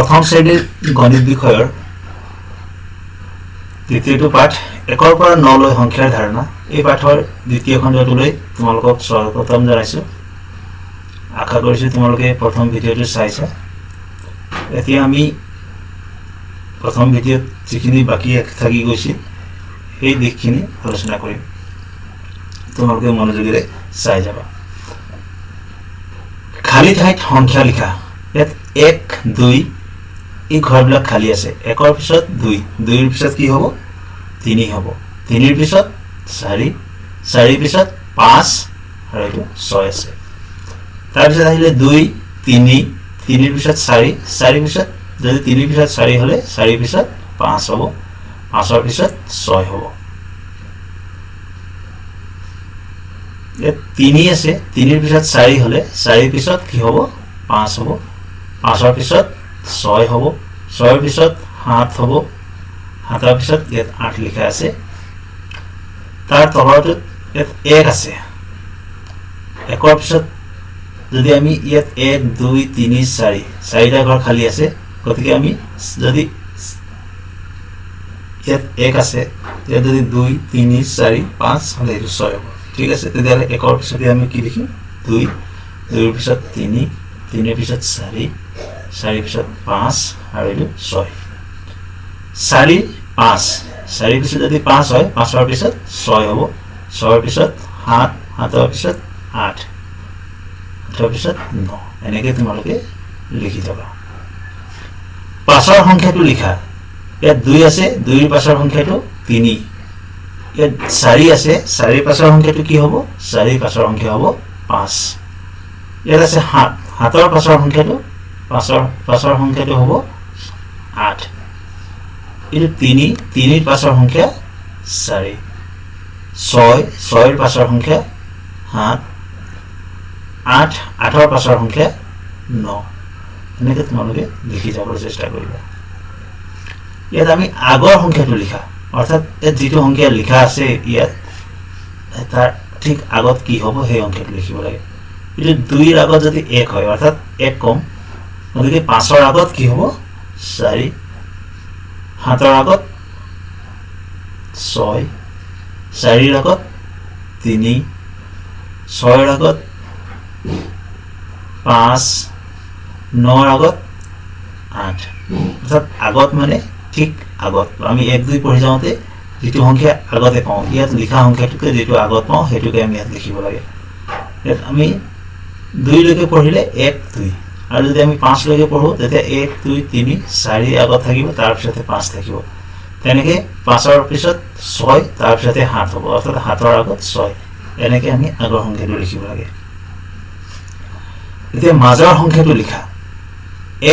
প্ৰথম শ্ৰেণীৰ গণিত বিষয়ৰ দ্বিতীয়টো পাঠ 1 পৰা 9 লৈ সংখ্যাৰ ধাৰণা এই পাঠৰ দ্বিতীয় খণ্ডটোলৈ তোমালোকক স্বাগতম জনাইছো। আশা কৰিছো তোমালোকে প্ৰথম ভিডিঅটো চাইছা। এতিয়া আমি প্ৰথম ভিডিঅত যিখিনি বাকি থাকি গৈছে সেই দিশখিনি আলোচনা কৰিম। তোমালোকে মনোযোগেৰে চাই যাবা। খালি ঠাইত সংখ্যা লিখা। ইয়াত 1 2 এই ঘৰবিলাক খালি আছে। 1ৰ পিছত 2, 2ৰ পিছত কি হ'ব 3 হ'ব, 3ৰ পিছত 4, 4ৰ পিছত 5 আৰু এইটো 6 আছে। তাৰপিছত আহিলে 2 3, 3ৰ পিছত 4, 4ৰ পিছত যদি 3ৰ পিছত 4 হ'লে 4ৰ পিছত 5 হ'ব, 5ৰ পিছত 6 হ'ব। ইয়াত 3 আছে, 3ৰ পিছত 4 হ'লে 4ৰ পিছত কি হ'ব 5 হ'ব, 5ৰ পিছত 6 হ'ব, 6ৰ পিছত 7 হ'ব, 7ৰ পিছত ইয়াত 8 লিখা আছে। তাৰ তলৰটোত ইয়াত 1 আছে। 1ৰ পিছত যদি আমি ইয়াত 1 2 3 4 চাৰিটা ঘৰ খালি আছে, গতিকে আমি যদি ইয়াত 1 আছে, ইয়াত যদি 2 3 4 5 হ'লে এইটো 6 হ'ব। ঠিক আছে, তেতিয়াহ'লে 1ৰ পিছতে আমি কি লিখিম 2, 2ৰ পিছত 3, 3ৰ পিছত 4, 4ৰ পিছত 5 আৰু এইটো 6। 4 5, 4ৰ পিছত যদি 5 হয় 5ৰ পিছত 6 হ'ব, 6ৰ পিছত 7, 7ৰ পিছত 8, 8ৰ পিছত 9। এনেকৈ তোমালোকে লিখি যাবা। পাছৰ সংখ্যাটো লিখা। ইয়াত 2 আছে, 2ৰ পাছৰ সংখ্যাটো 3। ইয়াত 4 আছে, 4ৰ পাছৰ সংখ্যাটো কি হ'ব 4ৰ পাছৰ সংখ্যা হ'ব 5। ইয়াত আছে 7, 7ৰ পাছৰ সংখ্যাটো পাছৰ সংখ্যাটো হ'ব 8। এইটো 3, 3ৰ পাছৰ সংখ্যা 4, 6, 6ৰ পাছৰ সংখ্যা 7, 8, 8ৰ পাছৰ সংখ্যা 9। এনেকৈ তোমালোকে লিখি যাবলৈ চেষ্টা কৰিবা। ইয়াত আমি আগৰ সংখ্যাটো লিখা, অৰ্থাৎ ইয়াত যিটো সংখ্যা লিখা আছে ইয়াত তাৰ ঠিক আগত কি হ'ব সেই সংখ্যাটো লিখিব লাগে। এইটো 2ৰ আগত যদি 1 হয় অৰ্থাৎ 1 কম, গতিকে 5ৰ আগত কি হ'ব 4, 7ৰ আগত 6, 4ৰ আগত 3, 6ৰ আগত 5, 9ৰ আগত 8। অৰ্থাৎ আগত মানে ঠিক আগত। আমি 1 2 পঢ়ি যাওঁতে যিটো সংখ্যা আগতে পাওঁ, ইয়াত লিখা সংখ্যাটোকে যিটো আগত পাওঁ সেইটোকে আমি ইয়াত লিখিব লাগে। ইয়াত আমি 2 লৈকে পঢ়িলে 1 2, আৰু যদি আমি 5 লৈকে পঢ়োঁ তেতিয়া 1 2 3 4 আগত থাকিব, তাৰপিছতে 5 থাকিব। তেনেকৈ 5ৰ পিছত 6, তাৰপিছতে 7 হ'ব, অৰ্থাৎ 7ৰ আগত 6। এনেকৈ আমি আগৰ সংখ্যাটো লিখিব লাগে। এতিয়া মাজৰ সংখ্যাটো লিখা।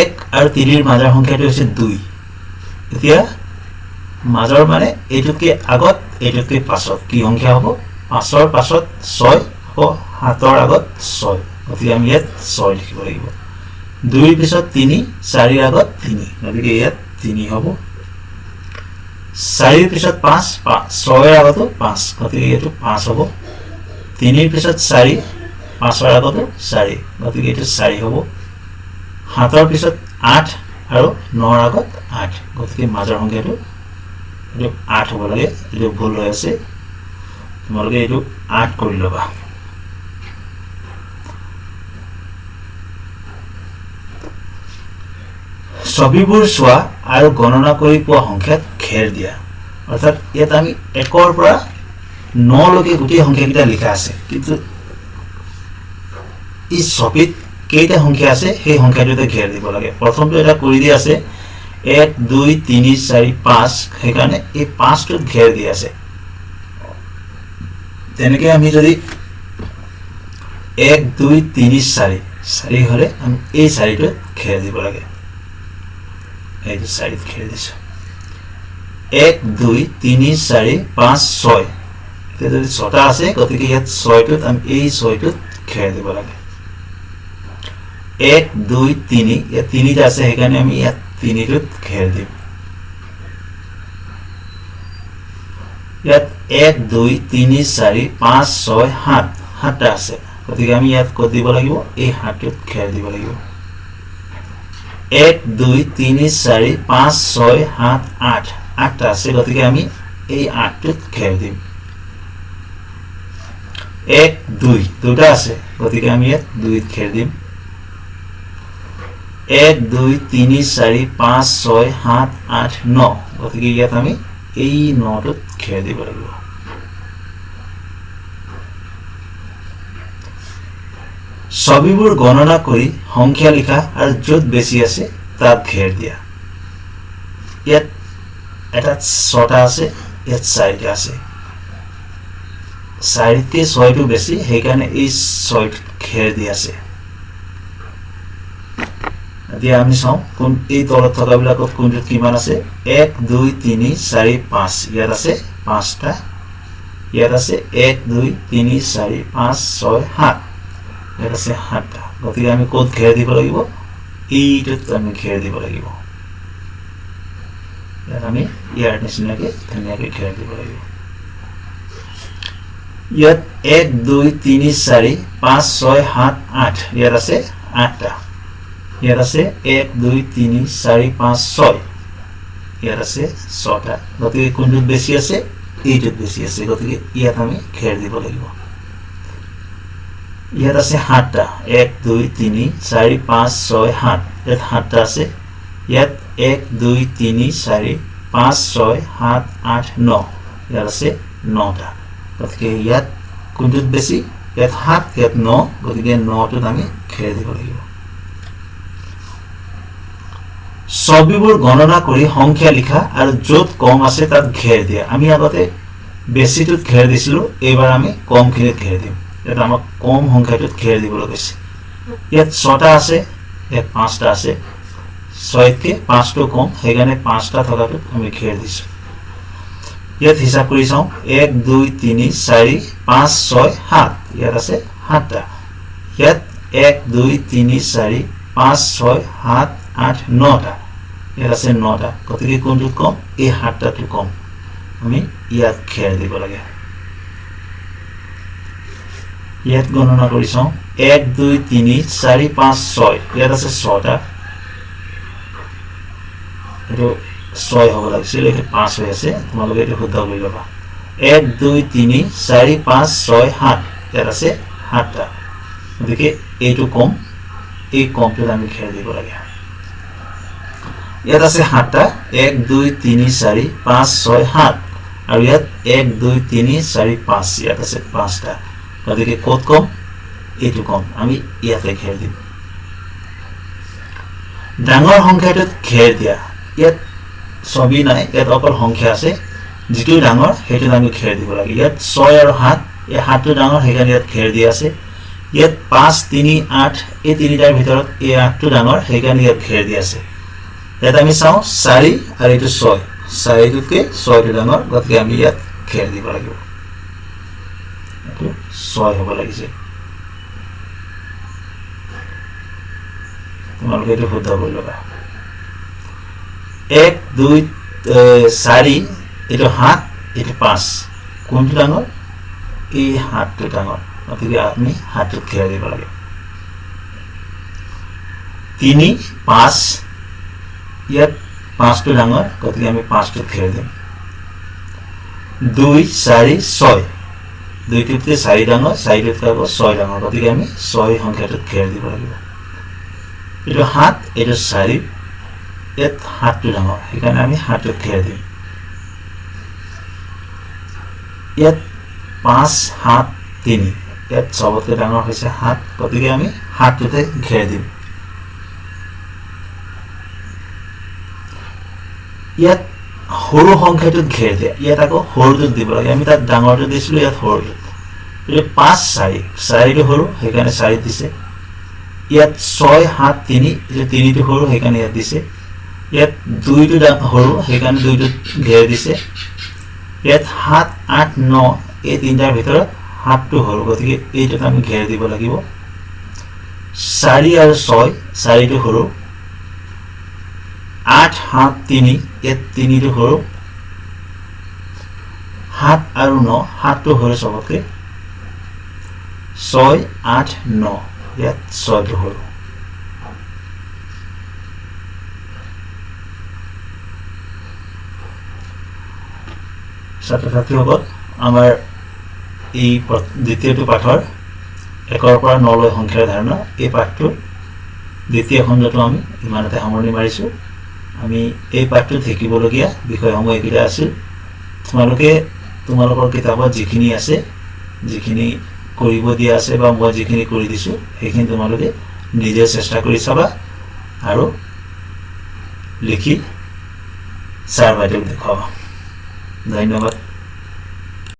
1 আৰু 3ৰ মাজৰ সংখ্যাটো হৈছে 2। এতিয়া মাজৰ মানে এইটোতকৈ আগত এইটোতকৈ পাছত কি সংখ্যা হ'ব 5ৰ পাছত 6 হ'ব, 7ৰ আগত 6, গতিকে আমি ইয়াত 6 লিখিব লাগিব। 2ৰ পিছত 3, 4ৰ আগত 3, গতিকে ইয়াত 3 হ'ব। 4ৰ পিছত 5, 6ৰ আগতো 5, গতিকে এইটো 5 হ'ব। 3ৰ পিছত 4, 5ৰ আগতো 4, গতিকে এইটো 4 হ'ব। 7ৰ পিছত 8 আৰু 9ৰ আগত 8, গতিকে মাজৰ সংখ্যাটো এইটো 8 হ'ব লাগে। এইটো ভুল হৈ আছে, তোমালোকে এইটো 8 কৰি ল'বা। ছবিবোৰ চোৱা আৰু গণনা কৰি পোৱা সংখ্যাত ঘেৰ দিয়া। অৰ্থাৎ ইয়াত আমি 1ৰ পৰা 9 লৈকে গোটেই সংখ্যাকেইটা লিখা আছে, কিন্তু এই ছবিত কেইটা সংখ্যা আছে সেই সংখ্যাটোতে ঘেৰ দিব লাগে। প্ৰথমটো এটা কৰি দিয়া আছে 1 2 3 4 5, সেইকাৰণে এই 5টোত ঘেৰ দি আছে। তেনেকৈ আমি যদি 1 2 3 4 4 হ'লে আমি এই 4টোত ঘেৰ দিব লাগে। এইটো 4ত ঘেৰ দিছোঁ। 1 2 3 4 5 6, এতিয়া যদি 6টা আছে গতিকে ইয়াত 6টোত আমি এই 6টোত ঘেৰ দিব লাগে। 1 2 3, ইয়াত 3টা আছে সেইকাৰণে আমি ইয়াত 3টোত ঘেৰ দিম। ইয়াত 1 2 3 4 5 6 7, 7টা আছে, গতিকে আমি ইয়াত ক'ত দিব লাগিব এই 7টোত ঘেৰ দিব লাগিব। 1 2 3 4 5 6 7 8 8টা আছে গতিকে আমি এই 8টোত ঘেৰ দিম 1 2 দুটা আছে গতিকে আমি ইয়াত 2ত ঘেৰ দিম 1 2 3 4 5 6 7 8 9 গতিকে ইয়াত আমি এই 9টোত ঘেৰ দিব লাগিব ছবিবোৰ গণনা কৰি সংখ্যা লিখা আৰু য'ত বেছি আছে তাত ঘেৰ দিয়া ইয়াত এটা 6টা আছে ইয়াত 4টা আছে 4তকৈ 6টো বেছি সেইকাৰণে এই 6টোত ঘেৰ দিয়া আছে এতিয়া আমি চাওঁ কোন এই তলত থকাবিলাকত কোনটোত কিমান আছে 1 2 3 4 5 ইয়াত আছে 5টা ইয়াত আছে 1 2 3 4 5 6 7 ইয়াত আছে 7টা গতিকে আমি ক'ত ঘেৰ দিব লাগিব এইটোত আমি ঘেৰ দিব লাগিব ইয়াত আমি ইয়াৰ নিচিনাকৈ ধুনীয়াকৈ ঘেৰ দিব লাগিব ইয়াত 1 2 3 4 5 6 7 8 ইয়াত আছে 8টা ইয়াত আছে 1 2 3 4 5 6 ইয়াত আছে 6টা গতিকে কোনটোত বেছি আছে এইটোত বেছি আছে গতিকে ইয়াত আমি ঘেৰ দিব লাগিব ইয়াত আছে 7টা 1 2 3 4 5 6 7 ইয়াত 7টা আছে ইয়াত 1 2 3 4 5 6 7 8 9 ইয়াত আছে 9টা গতিকে ইয়াত কোনটোত বেছি ইয়াত 7 ইয়াত 9 গতিকে 9টোত আমি ঘেৰ দিব লাগিব ছবিবোৰ গণনা কৰি সংখ্যা লিখা আৰু য'ত কম আছে তাত ঘেৰ দিয়া আমি আগতে বেছিটোত ঘেৰ দিছিলোঁ এইবাৰ আমি কমখিনিত ঘেৰ দিম ইয়াত আমাক কম সংখ্যাটোত ঘেৰ দিবলৈ কৈছে ইয়াত 6টা আছে ইয়াত 5টা আছে 6তকৈ 5টো কম সেইকাৰণে 5টা থকাটোত আমি ঘেৰ দিছোঁ ইয়াত হিচাপ কৰি চাওঁ 1 2 3 4 5 6 7 ইয়াত আছে 7টা ইয়াত 1 2 3 4 5 6 7 8 9টা ইয়াত আছে 9টা গতিকে কোনটোত কম এই 7টাটো কম আমি ইয়াত ঘেৰ দিব লাগে ইয়াত গণনা কৰি চাওঁ 1 2 3 4 5 6 ইয়াত আছে 6টা এইটো 6 হ'ব লাগিছিল এইটো 5 হৈ আছে তোমালোকে এইটো শুদ্ধ কৰি ল'বা 1 2 3 4 5 6 7 ইয়াত আছে 7টা গতিকে এইটো কম এই কমটোত আমি ঘেৰ দিব লাগে ইয়াত আছে 7টা 1 2 3 4 5 6 7 আৰু ইয়াত 1 2 3 4 5 ইয়াত আছে 5টা গতিকে ক'ত কম এইটো কম আমি ইয়াতে ঘেৰ দিম ডাঙৰ সংখ্যাটোত ঘেৰ দিয়া ইয়াত ছবি নাই ইয়াত অকল সংখ্যা আছে যিটো ডাঙৰ সেইটোত আমি ঘেৰ দিব লাগে ইয়াত 6 আৰু 7 এই 7টো ডাঙৰ সেইকাৰণে ইয়াত ঘেৰ দিয়া আছে ইয়াত 5 3 8 এই তিনিটাৰ ভিতৰত এই 8টো ডাঙৰ সেইকাৰণে ইয়াত ঘেৰ দিয়া আছে ইয়াত আমি চাওঁ 4 আৰু এইটো 6 4টোতকৈ 6টো ডাঙৰ গতিকে আমি ইয়াত ঘেৰ দিব লাগিব এইটো 6 হ'ব লাগিছে তোমালোকে এইটো শুদ্ধ কৰি ল'বা 1 2 4 এইটো 7 এইটো 5 কোনটো ডাঙৰ এই 7টো ডাঙৰ গতিকে আমি 7টোত ঘেৰ দিব লাগে 3 5 ইয়াত 5টো ডাঙৰ গতিকে আমি 5টোত ঘেৰ দিম 2 4 6 2টোতকৈ 4 ডাঙৰ 4টোতকৈ আকৌ 6 ডাঙৰ গতিকে আমি 6 সংখ্যাটোত ঘেৰ দিব লাগিব এইটো 7 এইটো 4 ইয়াত 7টো ডাঙৰ সেইকাৰণে আমি 7টোত ঘেৰ দিম ইয়াত 5 7 3 ইয়াত চবতকৈ ডাঙৰ হৈছে 7 গতিকে আমি 7টোতে ঘেৰ দিম ইয়াত সৰু সংখ্যাটোত ঘেৰ দিয়া ইয়াত আকৌ সৰুটোত দিব লাগে আমি তাত ডাঙৰটো দিছিলোঁ ইয়াত সৰুটোত এইটো 5 4 4টো সৰু সেইকাৰণে 4 দিছে ইয়াত 6 7 3 এইটো 3টো সৰু সেইকাৰণে ইয়াত দিছে ইয়াত 2টো সৰু সেইকাৰণে 2টোত ঘেৰ দিছে ইয়াত 7 8 9 এই তিনিটাৰ ভিতৰত 7টো সৰু গতিকে এইটোত আমি ঘেৰ দিব লাগিব 4 আৰু 6 4টো সৰু 8 7 3 ইয়াত 3টো সৰু 7 আৰু 9 7টো সৰু চবতকৈ 6 8 9 ইয়াত 6টো সৰু ছাত্ৰ ছাত্ৰীসকল আমাৰ এই দ্বিতীয়টো পাঠৰ 1ৰ পৰা 9 লৈ সংখ্যাৰ ধাৰণা এই পাঠটোৰ দ্বিতীয় খণ্ডটো আমি ইমানতে সামৰণি মাৰিছোঁ। আমি এই পাঠটোত শিকিবলগীয়া বিষয়সমূহ এইকেইটা আছিল। তোমালোকে তোমালোকৰ কিতাপত যিখিনি আছে, যিখিনি কৰিব দিয়া আছে বা মই যিখিনি কৰি দিছোঁ, সেইখিনি তোমালোকে নিজে চেষ্টা কৰি চাবা আৰু লিখি ছাৰ বাইদেউক দেখুৱাবা। ধন্যবাদ।